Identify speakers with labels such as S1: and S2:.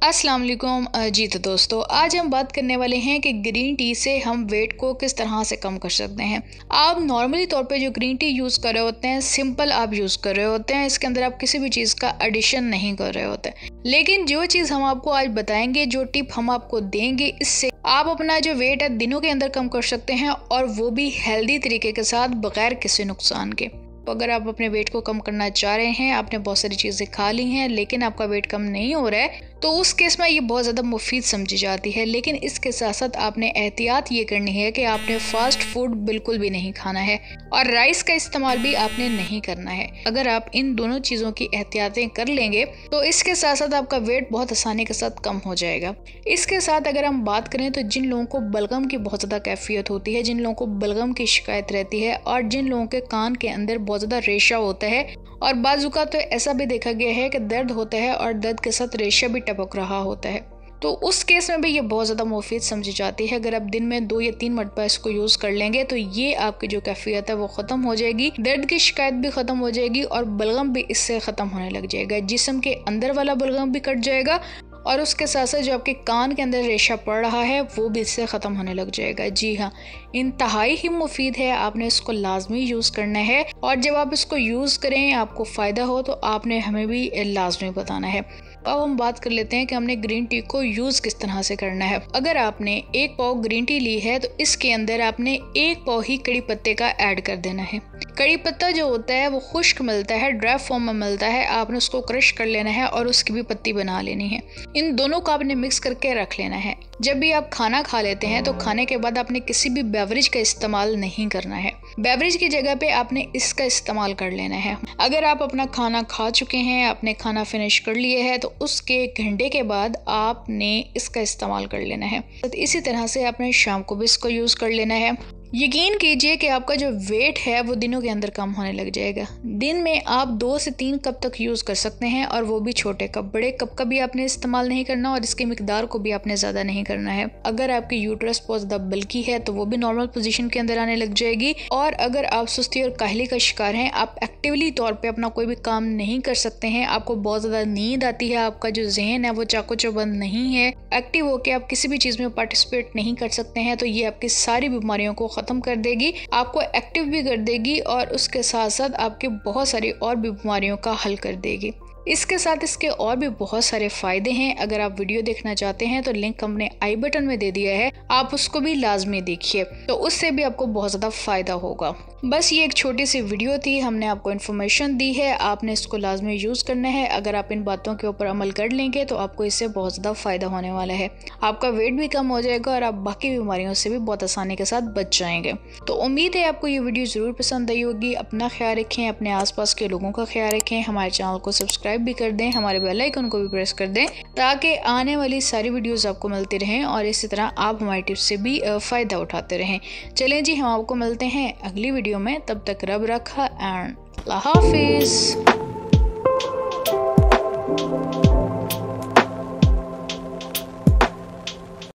S1: अस्सलाम वालेकुम जी। तो दोस्तों, आज हम बात करने वाले हैं कि ग्रीन टी से हम वेट को किस तरह से कम कर सकते हैं। आप नॉर्मली तौर पे जो ग्रीन टी यूज़ कर रहे होते हैं, सिंपल आप यूज़ कर रहे होते हैं, इसके अंदर आप किसी भी चीज़ का एडिशन नहीं कर रहे होते। लेकिन जो चीज़ हम आपको आज बताएंगे, जो टिप हम आपको देंगे, इससे आप अपना जो वेट है दिनों के अंदर कम कर सकते हैं, और वो भी हेल्दी तरीके के साथ, बगैर किसी नुकसान के। तो अगर आप अपने वेट को कम करना चाह रहे हैं, आपने बहुत सारी चीज़ें खा ली हैं लेकिन आपका वेट कम नहीं हो रहा है, तो उस केस में ये बहुत ज़्यादा मुफीद समझी जाती है। लेकिन इसके साथ साथ आपने एहतियात ये करनी है कि आपने फास्ट फूड बिल्कुल भी नहीं खाना है, और राइस का इस्तेमाल भी आपने नहीं करना है। अगर आप इन दोनों चीज़ों की एहतियातें कर लेंगे तो इसके साथ साथ आपका वेट बहुत आसानी के साथ कम हो जाएगा। इसके साथ अगर हम बात करें तो जिन लोगों को बलगम की बहुत ज़्यादा कैफियत होती है, जिन लोगों को बलगम की शिकायत रहती है, और जिन लोगों के कान के अंदर बहुत ज़्यादा रेशा होता है, और बाजू का तो ऐसा भी देखा गया है कि दर्द होता है और दर्द के साथ रेशा भी टपक रहा होता है, तो उस केस में भी ये बहुत ज़्यादा मुफीद समझी जाती है। अगर आप दिन में 2 या 3 मरतबा इसको यूज़ कर लेंगे तो ये आपकी जो कैफियत है वो ख़त्म हो जाएगी, दर्द की शिकायत भी ख़त्म हो जाएगी, और बलगम भी इससे ख़त्म होने लग जाएगा। जिस्म के अंदर वाला बलगम भी कट जाएगा, और उसके साथ साथ जो आपके कान के अंदर रेशा पड़ रहा है वो भी इससे ख़त्म होने लग जाएगा। जी हाँ, इंतहाई ही मुफीद है, आपने इसको लाजमी यूज़ करना है, और जब आप इसको यूज़ करें, आपको फ़ायदा हो, तो आपने हमें भी लाजमी बताना है। अब हम बात कर लेते हैं कि हमने ग्रीन टी को यूज़ किस तरह से करना है। अगर आपने 1 पाव ग्रीन टी ली है तो इसके अंदर आपने 1 पाव ही कड़ी पत्ते का ऐड कर देना है। कड़ी पत्ता जो होता है वो खुश्क मिलता है, ड्राई फॉर्म में मिलता है, आपने उसको क्रश कर लेना है और उसकी भी पत्ती बना लेनी है। इन दोनों को आपने मिक्स करके रख लेना है। जब भी आप खाना खा लेते हैं तो खाने के बाद आपने किसी भी बेवरेज का इस्तेमाल नहीं करना है। बेवरेज की जगह पे आपने इसका इस्तेमाल कर लेना है। अगर आप अपना खाना खा चुके हैं, आपने खाना फिनिश कर लिया है, तो उसके 1 घंटे के बाद आपने इसका इस्तेमाल कर लेना है। तो इसी तरह से आपने शाम को भी इसको यूज़ कर लेना है। यकीन कीजिए कि आपका जो वेट है वो दिनों के अंदर कम होने लग जाएगा। दिन में आप 2 से 3 कप तक यूज़ कर सकते हैं, और वो भी छोटे कप। बड़े कप का भी आपने इस्तेमाल नहीं करना, और इसकी मिकदार को भी आपने ज़्यादा नहीं करना है। अगर आपकी यूट्रस बहुत ज़्यादा बल्की है तो वो भी नॉर्मल पोजीशन के अंदर आने लग जाएगी, और अगर आप सुस्ती और काहली का शिकार हैं, आप एक्टिवली तौर पर अपना कोई भी काम नहीं कर सकते हैं, आपको बहुत ज़्यादा नींद आती है, आपका जो जहन है वो चाको चौबंद नहीं है, एक्टिव होकर आप किसी भी चीज़ में पार्टिसिपेट नहीं कर सकते हैं, तो ये आपकी सारी बीमारियों को खत्म कर देगी, आपको एक्टिव भी कर देगी, और उसके साथ साथ आपके बहुत सारी और बीमारियों का हल कर देगी। इसके साथ इसके और भी बहुत सारे फायदे हैं। अगर आप वीडियो देखना चाहते हैं तो लिंक हमने आई बटन में दे दिया है, आप उसको भी लाजमी देखिए, तो उससे भी आपको बहुत ज़्यादा फायदा होगा। बस ये एक छोटी सी वीडियो थी, हमने आपको इन्फॉर्मेशन दी है, आपने इसको लाजमी यूज़ करना है। अगर आप इन बातों के ऊपर अमल कर लेंगे तो आपको इससे बहुत ज़्यादा फ़ायदा होने वाला है। आपका वेट भी कम हो जाएगा, और आप बाकी बीमारियों से भी बहुत आसानी के साथ बच जाएंगे। तो उम्मीद है आपको ये वीडियो ज़रूर पसंद आई होगी। अपना ख्याल रखें, अपने आसपास के लोगों का ख्याल रखें, हमारे चैनल को सब्सक्राइब भी कर दें, हमारे बेल आइकन को भी प्रेस कर दें, ताकि आने वाली सारी वीडियोज़ आपको मिलती रहें, और इसी तरह आप हमारी टिप्स से भी फ़ायदा उठाते रहें। चलें जी, हम आपको मिलते हैं अगली वीडियो में। तब तक रब रखा एंड अल्लाह हाफिज़।